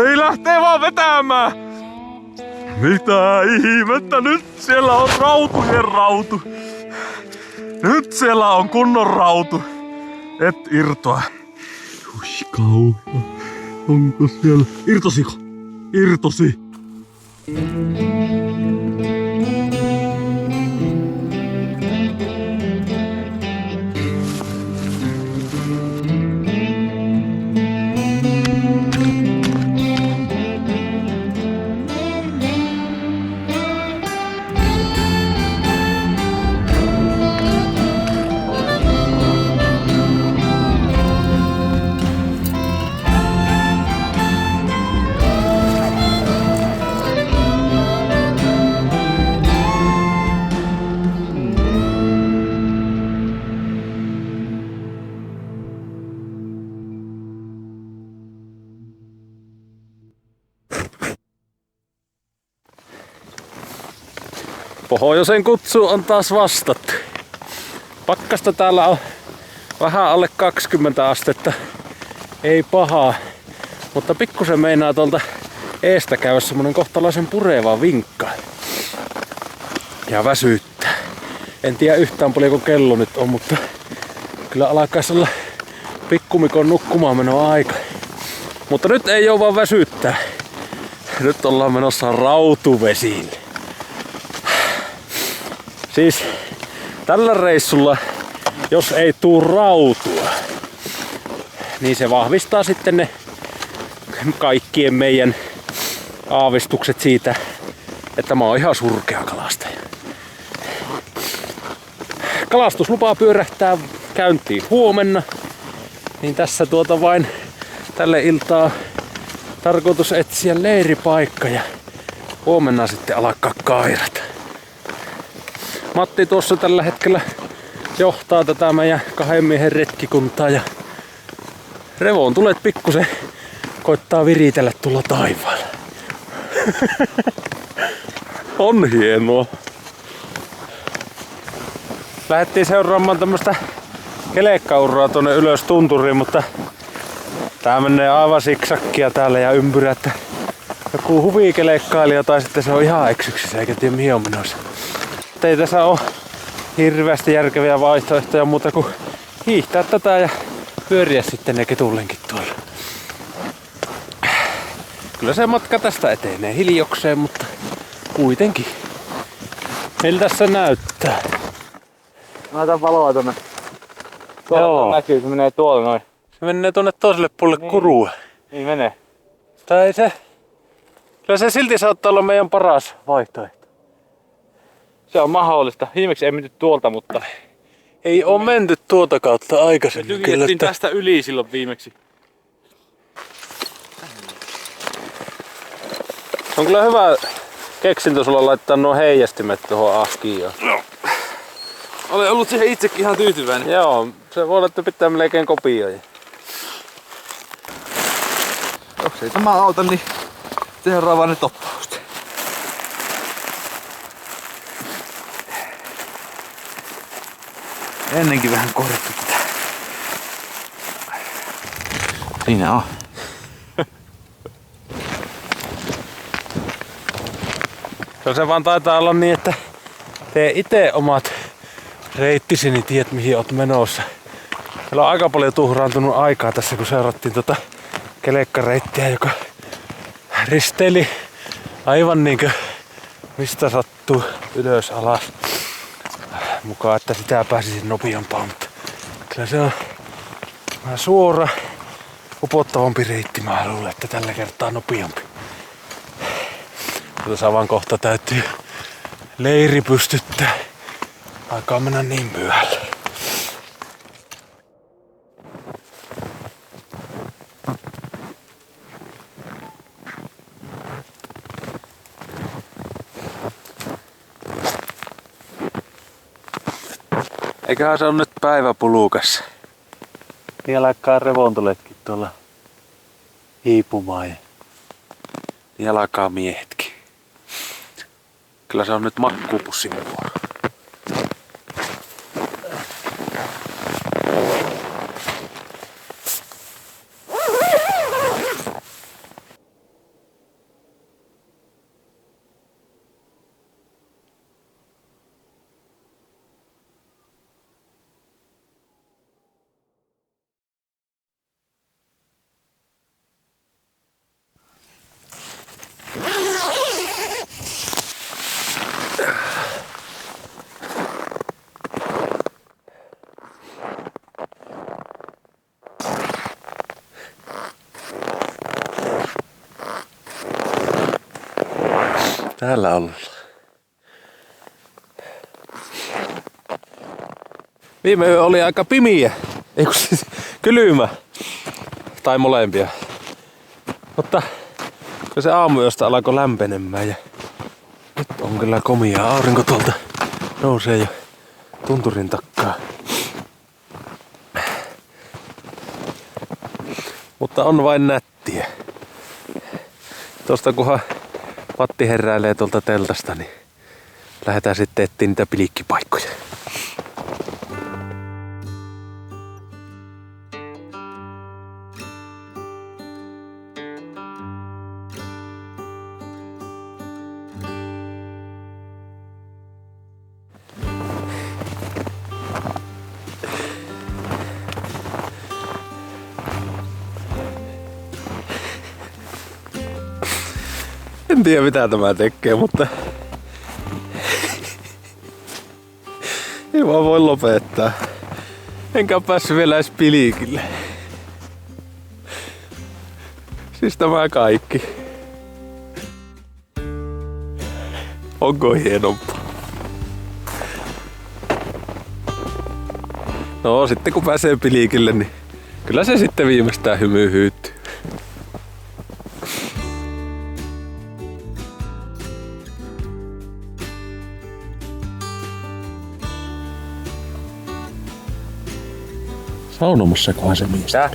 Ei lähtee vaan vetämään! Mitä ihmettä? Nyt siellä on rautujen rautu. Nyt siellä on kunnon rautu. Et irtoa. Ui kauhea. Onko siellä? Irtosiko? Irtosi. Pohjoisen kutsu on taas vastattu. Pakkasta täällä on vähän alle 20 astetta. Ei pahaa. Mutta pikkusen meinaa tuolta eestä käydä semmonen kohtalaisen pureva vinkka. Ja väsyttää. En tiedä yhtään paljonko kello nyt on, mutta kyllä alkaisi olla pikkumikon nukkumaan menoa aika. Mutta nyt ei oo vaan väsyttää. Nyt ollaan menossa Rautuvesille. Siis tällä reissulla, jos ei tuu rautua, niin se vahvistaa sitten ne kaikkien meidän aavistukset siitä, että mä oon ihan surkea kalastaja. Kalastuslupa pyörähtää käyntiin huomenna, niin tässä vain tälle iltaa tarkoitus etsiä leiripaikka ja huomenna sitten alkaa kairata. Matti tuossa tällä hetkellä johtaa tätä meidän 2 miehen retkikuntaa ja Revon tulet pikkusen koittaa viritellä tulla taivaalla. On hienoa. Lähdettiin seuraamaan tämmöstä kelekkauraa tuonne ylös tunturiin, mutta tää menee aivan siksakkia täällä ja ympyrä, että joku huvikelekkailija tai sitten se on ihan eksyksissä eikä tiedä mihin on menossa. Ei tässä ole hirveästi järkeviä vaihtoehtoja muuta kuin hiihtää tätä ja pyöriä sitten ne ketullenkit tuolla. Kyllä se matka tästä etenee hiljokseen, mutta kuitenkin. Miltä se näyttää? Mä laitan valoa tonne. Tuolla näkyy, se menee tuolla noin. Se menee tonne toiselle puolelle kurua. Niin menee. Tai se... Kyllä se silti saattaa olla meidän paras vaihtoehto. Se on mahdollista. Viimeksi ei menty tuolta, mutta... Ei oo menty tuota kautta aikaisemmin. Me tykitettiin tästä yli silloin viimeksi. On kyllä hyvä keksintö sulla laittaa nuo heijastimet tuohon ahkiin. Olen ollut siihen itsekin ihan tyytyväinen. Joo, se voi olla, että pitää melkein kopioida. Jos ei tämä auta, niin seuraavaan ne toppausta. Ennenkin vähän korjattu tätä. Siinä on. Se vaan taitaa olla niin, että tee ite omat reittisi, niin tiedät mihin oot menossa. Meillä on aika paljon tuhraantunut aikaa tässä, kun seurattiin kelekkareittiä, joka risteili aivan niinkö mistä sattuu ylös alas. Mukaan, että sitä pääsisi nopeampaan, mutta kyllä se on vähän suora, upottavampi reitti. Mä luulen, että tällä kertaa nopeampi. Mutta vaan kohta täytyy leiri pystyttää. Aikaa mennä niin myöhälle. Eiköhän se on nyt päivä pulukassa. Niin alkaa revontuletkin tuolla hiipumaan ja niin alkaa miehetkin. Kyllä se on nyt makkupussin vuoro. Täällä ollaan. Viime yö oli aika pimiä. Ei kun siis kylmä. Tai molempia. Mutta se aamuyöstä alkoi lämpenemään ja nyt on kyllä komia. Aurinko tuolta nousee jo tunturin takkaa. Mutta on vain nättiä. Tuosta kunhan Patti heräilee tuolta teltasta, niin lähdetään sitten etsiä niitä pilikkipaikkoja. En tiedä mitä tämä tekee, mutta ei vaan voi lopettaa. Enkä päässyt vielä edes pilikille. Siis tämä kaikki. Onko hienompaa? No sitten kun pääsee pilikille, niin kyllä se sitten viimeistään hymy hyyttyy. Saunomassakohan se mies? Tää?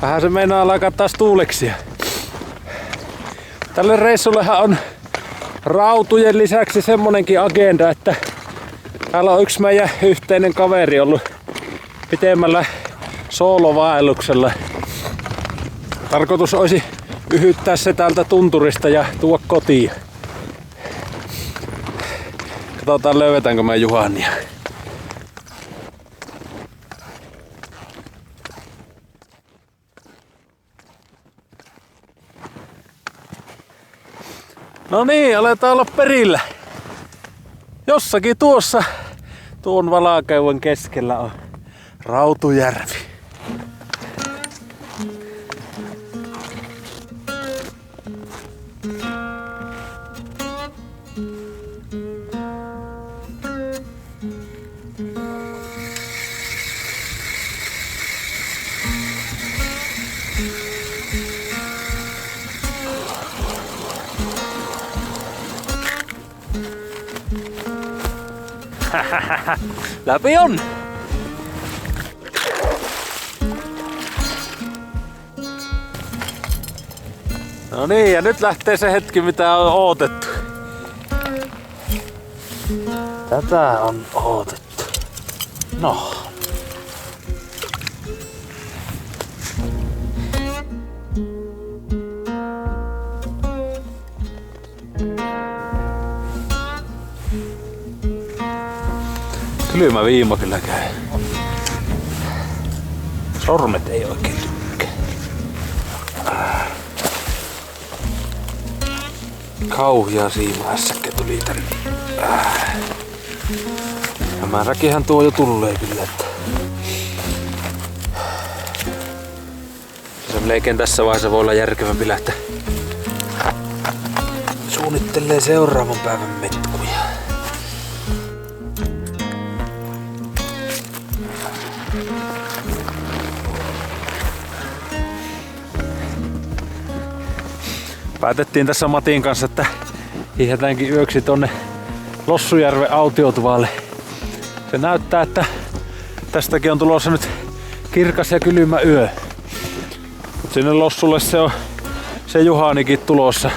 Vähän se meinaa alkaa taas tuuleksia. Tälle reissullehan on rautujen lisäksi semmonenkin agenda, että täällä on yksi meidän yhteinen kaveri ollut pitemmällä soolovaelluksella. Tarkoitus olisi yhyttää se täältä tunturista ja tuoda kotiin. Katsotaan löydetäänkö me Juhania. No niin, aletaan olla perillä. Jossakin tuossa tuon Valakeuen keskellä on Rautujärvi. Läpi on! No niin, ja nyt lähtee se hetki, mitä on odotettu. Tätä on odotettu. No. Kylmä viima kyllä käy. Sormet ei oikein tykkää. Kauhia siimahässäkkä tuli tänne. Hämäräkinhän tuo jo tulee kyllä, että se melkein tässä vaiheessa voi olla järkevämpi lähteä suunnittelee seuraavan päivän metkuja. Päätettiin tässä Matin kanssa, että hiihdätäänkin yöksi tonne Lossujärven autiotuvalle. Se näyttää, että tästäkin on tulossa nyt kirkas ja kylmä yö. Sinne Lossulle se on se Juhanikin tulossa.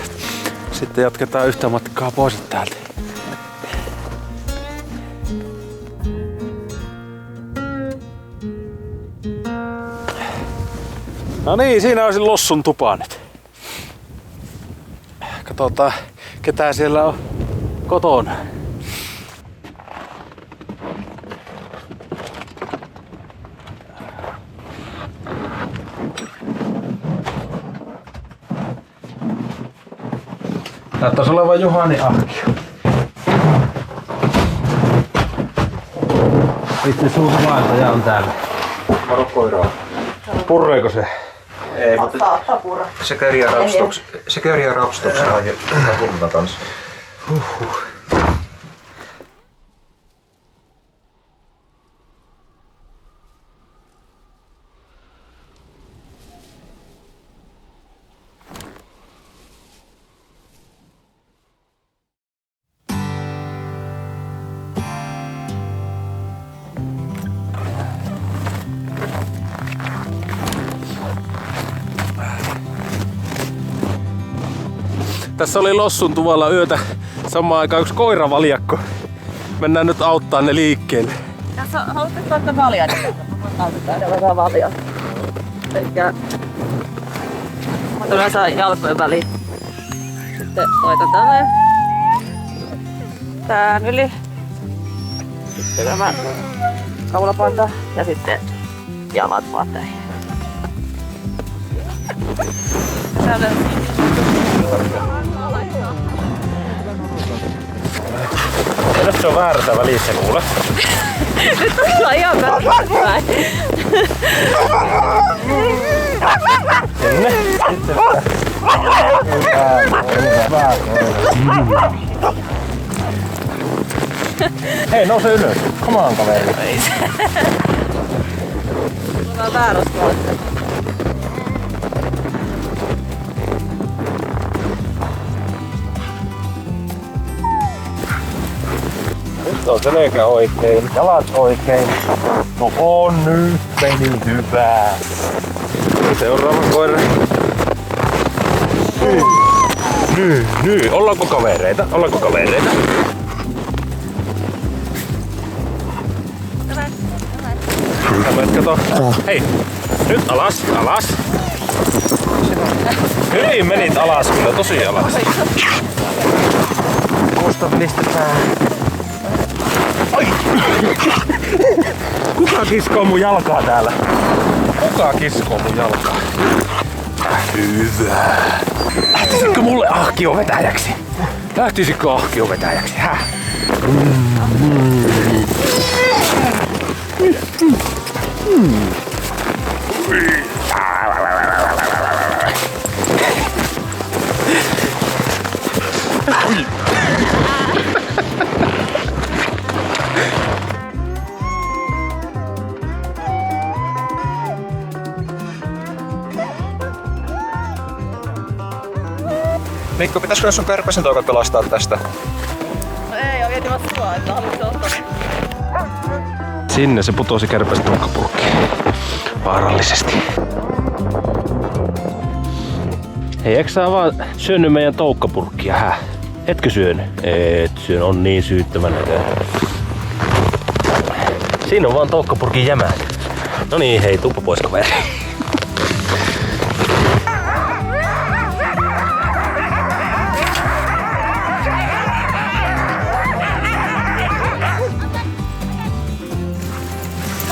Sitten jatketaan yhtä matkaa pois täältä. No niin, siinä on se Lossun tupa nyt. Katsotaan, ketä siellä on kotona. Näyttäisi olevan Juhani ahkio. Itse sun vaeltaja on täällä. Varo koiraa. Purreeko se? Ei, mutta Saattaa purra. se kerjää rapstuksia ja hunta kanssa. Tässä oli Lossun tuvalla yötä samaan aikaan yksi koiravaljakko. Mennään nyt auttaa ne liikkeelle. Tässä haluatteko ottaa valjaita? Autetaan edelleen valjaita. Elikkä mä tulen saa jalkojen väliin. Sitten laitan tänne tän yli. Sitten tämä kaulapanta ja sitten jalat vaatteihin. Nyt se on väärä välissä kuule. Nyt ollaan ihan päin. Sinne. Hei, nouse ylös. Come on, kaveri. Ollaan väärässä puolessa. Nyt on selkä oikein, jalat oikein. No on nyt, meni hyvää. Seuraava koira. Nyt. Ollaanko kavereita? Kato. Hei, nyt alas. Hyvin menit alas kyllä, tosi alas. Musta pistetään. Ai! Kuka kiskoo mun jalkaa täällä? Hyvä. Lähtisitkö mulle ahkiovetäjäksi? Häh? Mikko, pitäisikö sun kärpäsen toukat pelastaa tästä? No ei, on vietimassa sua, että haluatko ottaa. Sinne se putosi kärpäsen toukkapurkkiin. Vaarallisesti. Hei, eikö sä vaan syönyt meidän toukkapurkkia, häh? Etkö syönyt? Et syön, on niin syyttömän näköinen. Siinä on vaan toukkapurkin jämät. No niin, hei, tuppa pois kaveri.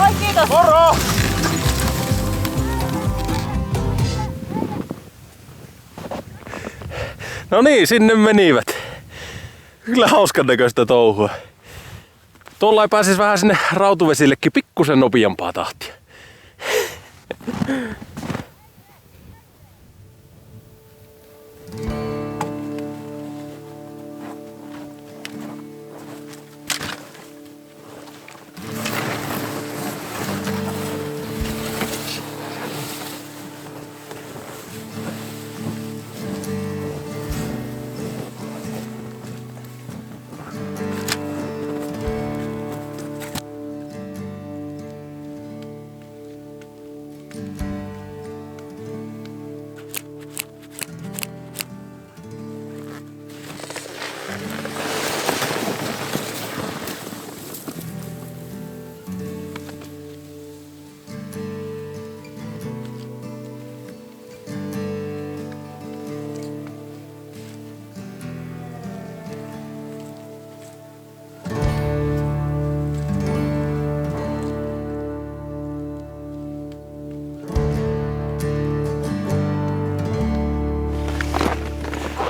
Oi, kiitos! Moro! No niin, sinne menivät. Kyllä hauskan näköistä touhua. Tuolla ei pääsis vähän sinne Rautuvesillekin pikkusen nopeampaa tahtia.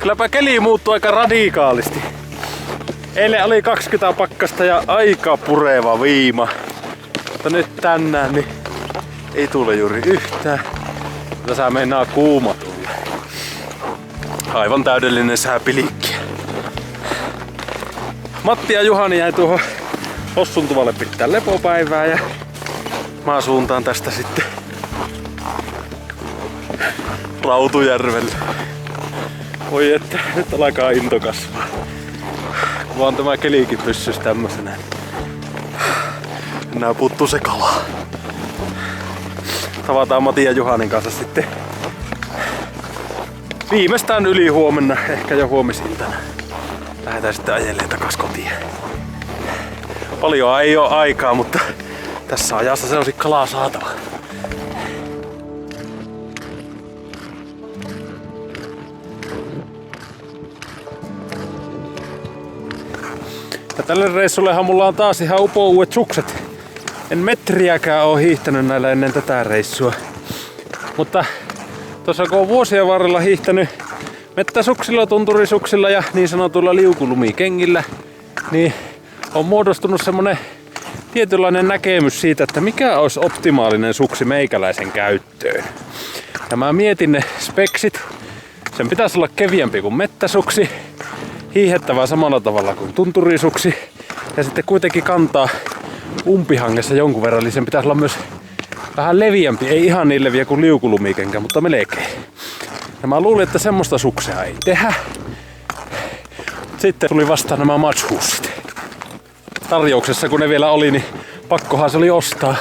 Kylläpä keli muuttui aika radikaalisti. Eilen oli 20 pakkasta ja aika pureva viima. Mutta nyt tänään niin ei tule juuri yhtään. Tässä meinaa kuuma tulla. Aivan täydellinen sääpilikki. Matti ja Juhani jäi tuohon Hossuntuvalle pitää lepopäivää ja mä suuntaan tästä sitten Rautujärvelle. Voi että, nyt alkaa into kasvaa. Kun vaan tämä keliikin pyssys tämmösenä. Enää puuttuu se kala. Tavataan Matin ja Juhanin kanssa sitten viimeistään yli huomenna, ehkä jo huomisiltana. Lähdetään sitten ajeleen takas kotiin. Paljon ei ole aikaa, mutta tässä ajassa se olisi kalaa saatava. Ja tälle reissullehan mulla on taas ihan upouuet sukset. En metriäkään oo hiihtänyt näillä ennen tätä reissua. Mutta tuossa kun on vuosien varrella hiihtänyt mettäsuksilla, tunturisuksilla ja niin sanotuilla liukulumikengillä, niin on muodostunut semmonen tietynlainen näkemys siitä, että mikä olisi optimaalinen suksi meikäläisen käyttöön. Ja mä mietin ne speksit. Sen pitäisi olla keviämpi kuin mettäsuksi, hiihettävää samalla tavalla kuin tunturisuksi ja sitten kuitenkin kantaa umpihangessa jonkun verran, eli sen pitäisi olla myös vähän leviämpi, ei ihan niin leviä kuin liukulumikenkä, mutta melkein. Ja mä luulin, että semmoista suksea ei tehdä. Sitten tuli vastaan nämä matchhuussit. Tarjouksessa kun ne vielä oli, niin pakkohan se oli ostaa.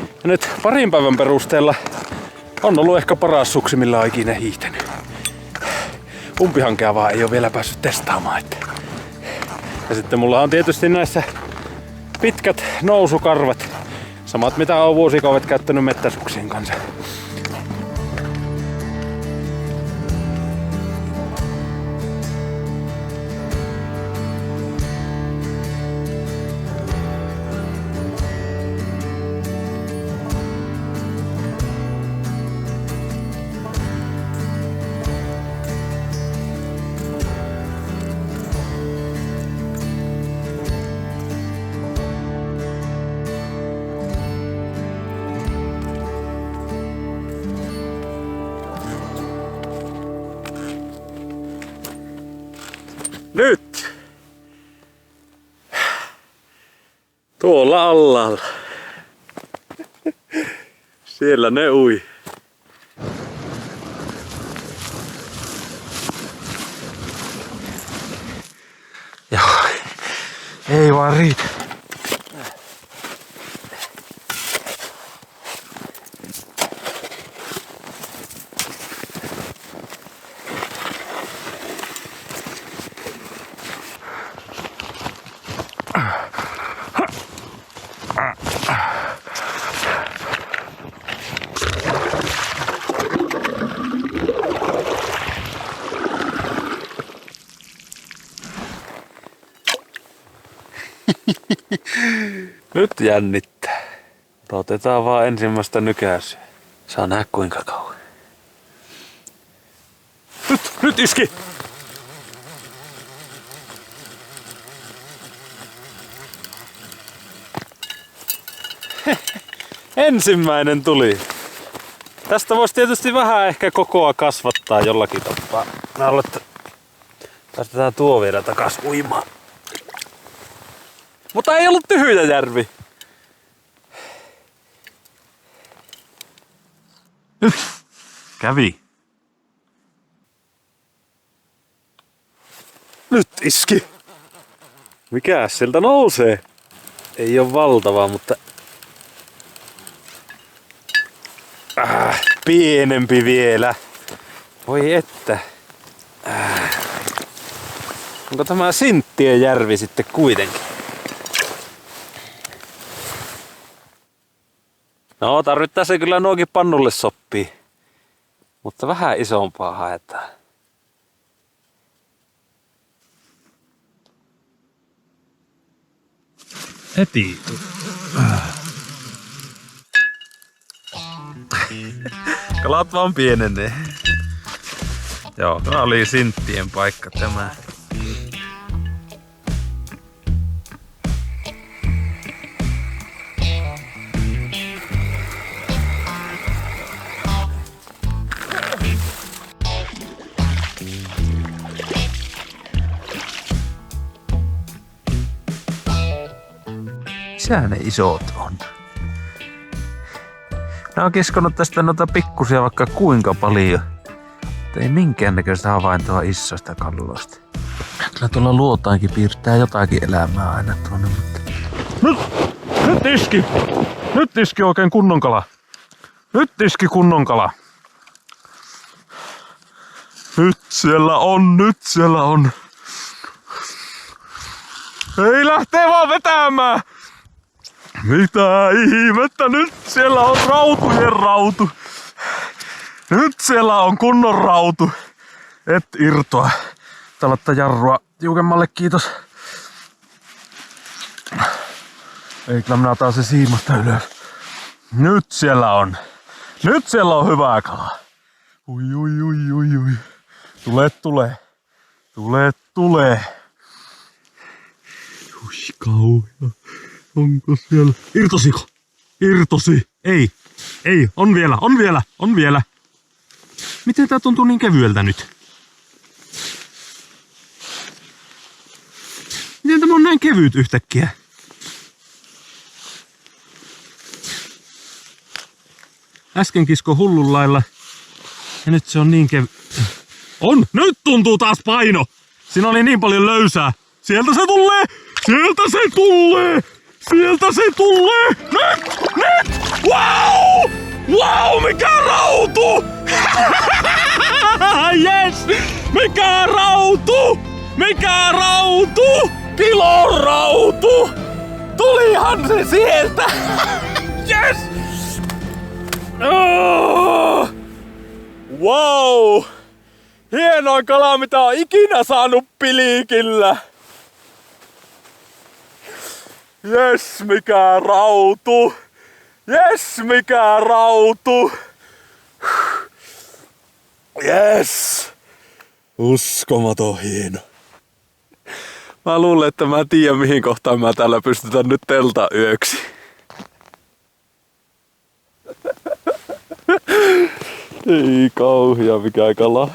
Ja nyt parin päivän perusteella on ollut ehkä paras suksi, millä on ikinä hiihtänyt. Umpihankea vaan ei ole vielä päässyt testaamaan. Että. Ja sitten mulla on tietysti näissä pitkät nousukarvat. Samat mitä on vuosikaudet käyttänyt mettäsuksien kanssa. Nyt! Tuolla alhaalla. Siellä ne ui. Joo, ei vaan riitä. Nyt jännittää. Otetaan vaan ensimmäistä nykäisyä. Saa nähdä kuinka kauan. Nyt iski! Ensimmäinen tuli. Tästä voisi tietysti vähän ehkä kokoa kasvattaa jollakin tapaa. Mä luulen, että päästetään tuo vielä takas uimaan. Mutta ei ollut tyhjä järvi. Kävi. Nyt iski. Mikäs sieltä nousee? Ei ole valtavaa, mutta pienempi vielä. Voi että. Onko tämä Sinttien järvi sitten kuitenkin? No, tarvittaa se kyllä nuokin pannulle sopii. Mutta vähän isompaa haetaan. Heti. Kalat vaan pienenee. Joo, tämä oli sinttien paikka tämä. Missä ne isot on? Nää on kiskonut tästä noita pikkusia vaikka kuinka paljon. Ei minkäännäköistä havaintoa isosta kallosta. Kyllä tuolla luotaankin piirtää jotakin elämää aina tuonne, mutta... Nyt iski! Nyt iski oikein kunnon kala! Nyt iski kunnon kala! Nyt siellä on, nyt siellä on! Ei lähtee vaan vetämään! Mitä ihmettä, nyt siellä on rautujen rautu! Nyt siellä on kunnon rautu! Et irtoa. Tää laittaa jarrua tiukemmalle, kiitos. Ei kyllä minä taas se siimasta ylös. Nyt siellä on. Nyt siellä on hyvää kalaa. Ui. Tule. Ui kauhea. Onko siellä? Irtosiko? Irtosi. Ei. On vielä. Miten tää tuntuu niin kevyeltä nyt? Miten tämä on näin kevyt yhtäkkiä? Äsken kisko hullun lailla. Ja nyt se on niin On! Nyt tuntuu taas paino! Siinä oli niin paljon löysää. Sieltä se tulee! Nyt! Wow! Mikä rautu! Yes! Mikä rautu? Kilon rautu! Tulihan se sieltä! Yes! Oh! Wow! Hienoin kala mitä on ikinä saanut pilikillä! Jes, mikä rautu! Jes! Uskomaton hieno. Mä luulen, että mä tiedän mihin kohtaan mä täällä pystytään nyt teltaa yöksi. Ei kauhia mikä kala.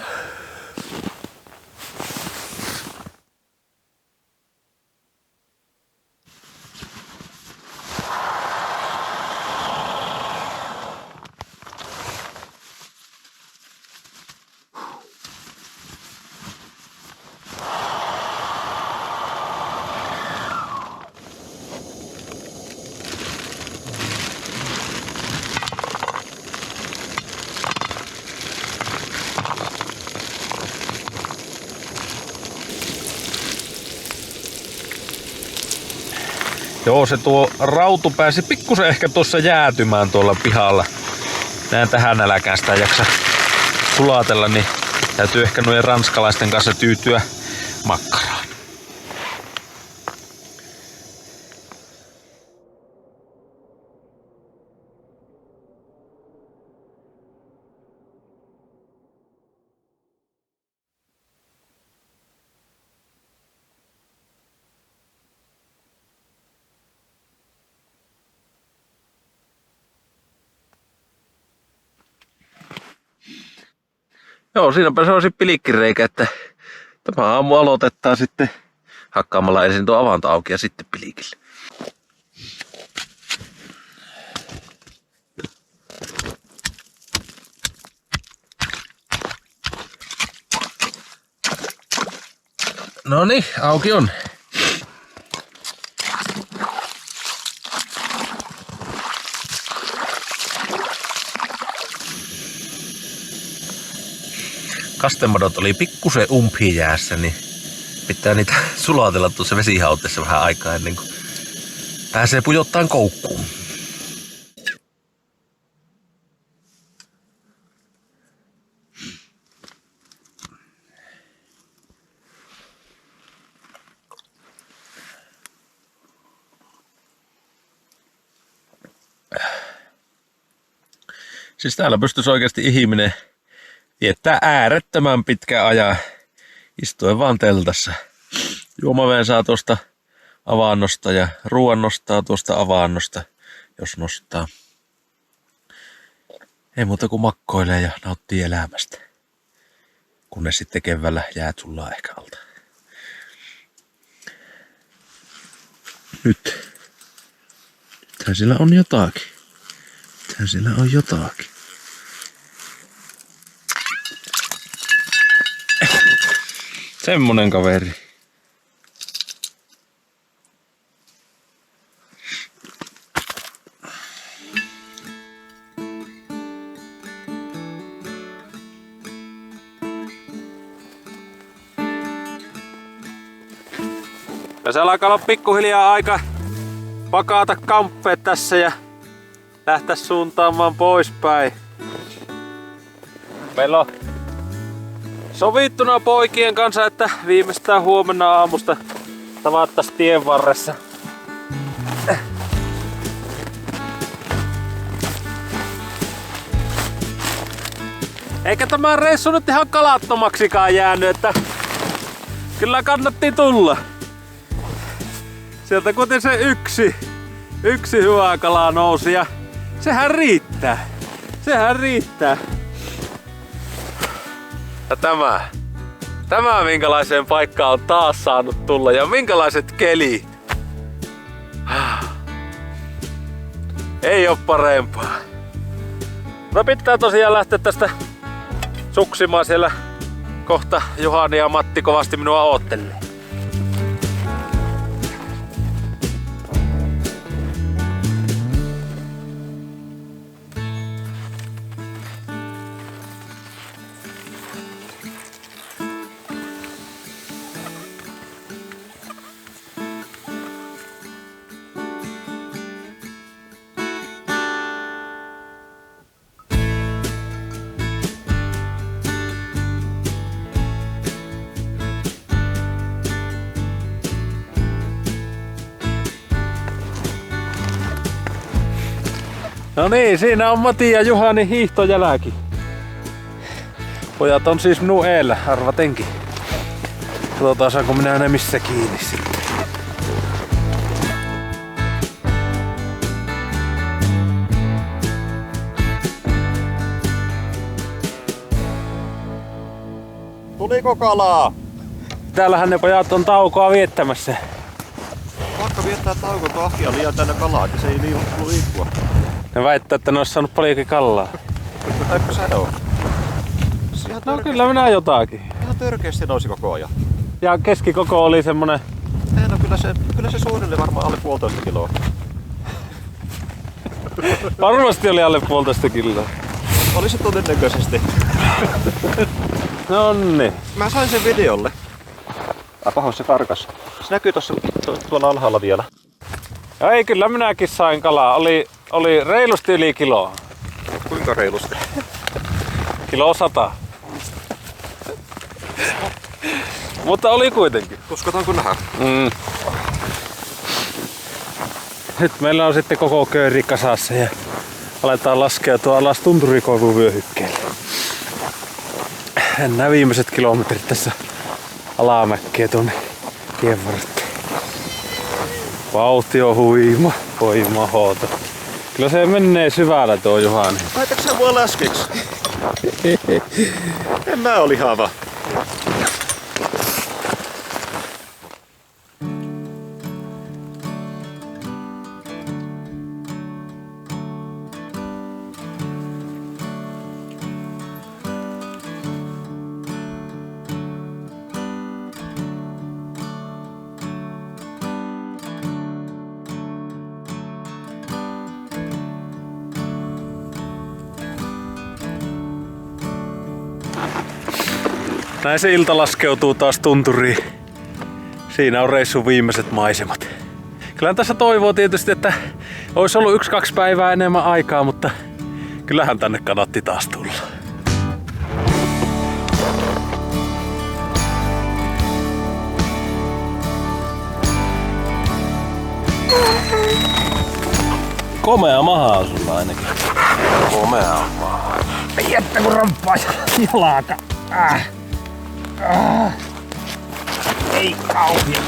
Joo, se tuo rautu pääsi pikkusen ehkä tuossa jäätymään tuolla pihalla. Näin tähän nälkään sitä jaksa sulatella, niin täytyy ehkä noiden ranskalaisten kanssa tyytyä makkaraan. Joo, siinäpä se on se pilikkireikä, että tämä aamu aloitetaan sitten hakkaamalla ensin tuo avanto auki ja sitten pilikille. Noniin, auki on. Kastemadot oli pikkusen umpijäässä, niin pitää niitä sulatella tuossa vesihauteessa vähän aikaa ennen kuin pääsee pujottaan koukkuun. Siis täällä pystyisi oikeasti ihminen viettää äärettömän pitkä ajan istuen vaan teltassa. Juomaveen saa tuosta avannosta ja ruoan nostaa tuosta avannosta, jos nostaa. Ei muuta kuin makkoilee ja nauttii elämästä. Kunnes sitten keväällä jäät sullaa ehkä alta. Nythän sillä on jotakin. Nythän sillä on jotakin. Semmonen kaveri. Tässä alkaa olla pikkuhiljaa aika pakata kamppeet tässä ja lähteä suuntaamaan poispäin. Meillä on sovittuna poikien kanssa, että viimeistään huomenna aamusta tavattais tien varressa. Eikä tämä reissu nyt ihan kalattomaksikaan jäänyt, että kyllä kannatti tulla. Sieltä kuten se yksi hyvä kala nousi ja sehän riittää. Sehän riittää. Ja tämä minkälaiseen paikkaan on taas saanut tulla ja minkälaiset kelit. Ei oo parempaa. No pitää tosiaan lähteä tästä suksimaan, siellä kohta Juhani ja Matti kovasti minua oottelee. No niin, siinä on Matti ja Juhani hiihtojälki. Pojat on siis minun eellä, arvatenkin. Katsotaan saanko minä ne missä kiinni sitten. Tuliko kalaa? Täällähän ne pojat on taukoa viettämässä. Pakko viettää tauko, kun ahki on liian täynnä kalaa, että se ei liikkua. Ne väittää, että ne olisi saanut paljonkin kallaa. Eikö se oo? No kyllä minä jotakin. Ihan törkeästi nousi koko ajan. Ja keskikoko oli semmonen... Ei, no kyllä se suurin oli varmaan alle 1,5 kiloa. Varmasti oli alle 1,5 kiloa. Oli se todennäköisesti. Nonni. Mä sain sen videolle. Pahoin se karkas. Se näkyy tossa tuolla alhaalla vielä. Ja ei, kyllä minäkin sain kalaa. Oli reilusti yli kiloa. Kuinka reilusti? Kilo 100. Mutta oli kuitenkin. Uskotaanko nähdä? Nyt meillä on sitten koko köyri kasassa ja aletaan laskeutua alas tunturikoivuvyöhykkeelle. Nämä viimeiset kilometrit tässä alamäkkiä tuonne tien varteen. Vauhti on huima, voi mahota. Kyllä se menee syvällä tuo Juhani. Laitatko sä mua läskiksi? En mä oli hava. Näin se ilta laskeutuu taas tunturiin. Siinä on reissun viimeiset maisemat. Kyllähän tässä toivoo tietysti, että olisi ollut 1-2 päivää enemmän aikaa, mutta kyllähän tänne kannatti taas tulla. Komea maha on sulla ainakin. Komea maha. Ei jättä kun ramppaa jalaka. Ei kauhia.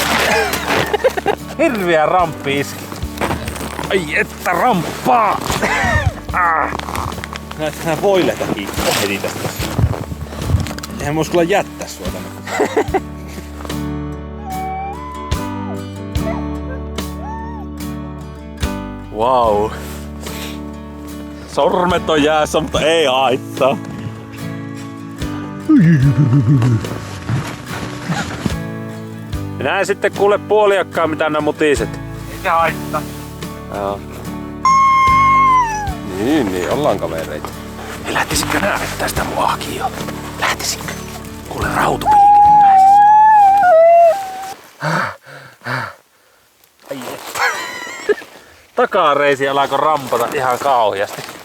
Hirviä ramppi iski. Ai että ramppaa. Näet nää voiletakin heti tästä. Eihän mä vois kyllä jättää sua tänne. Wow. Sormet on jäässä, mutta ei haittaa. Minä en sitten kuule puoliakkaan mitä nää mutiset. Eikä haittaa. Joo. Niin, ollaan kavereita. Ei lähtisitkö nää vettää sitä muakin jo? Lähtisitkö? Kuule rautupilikin pääsis. Ai et. Takareisi alkoi rampata ihan kauheasti.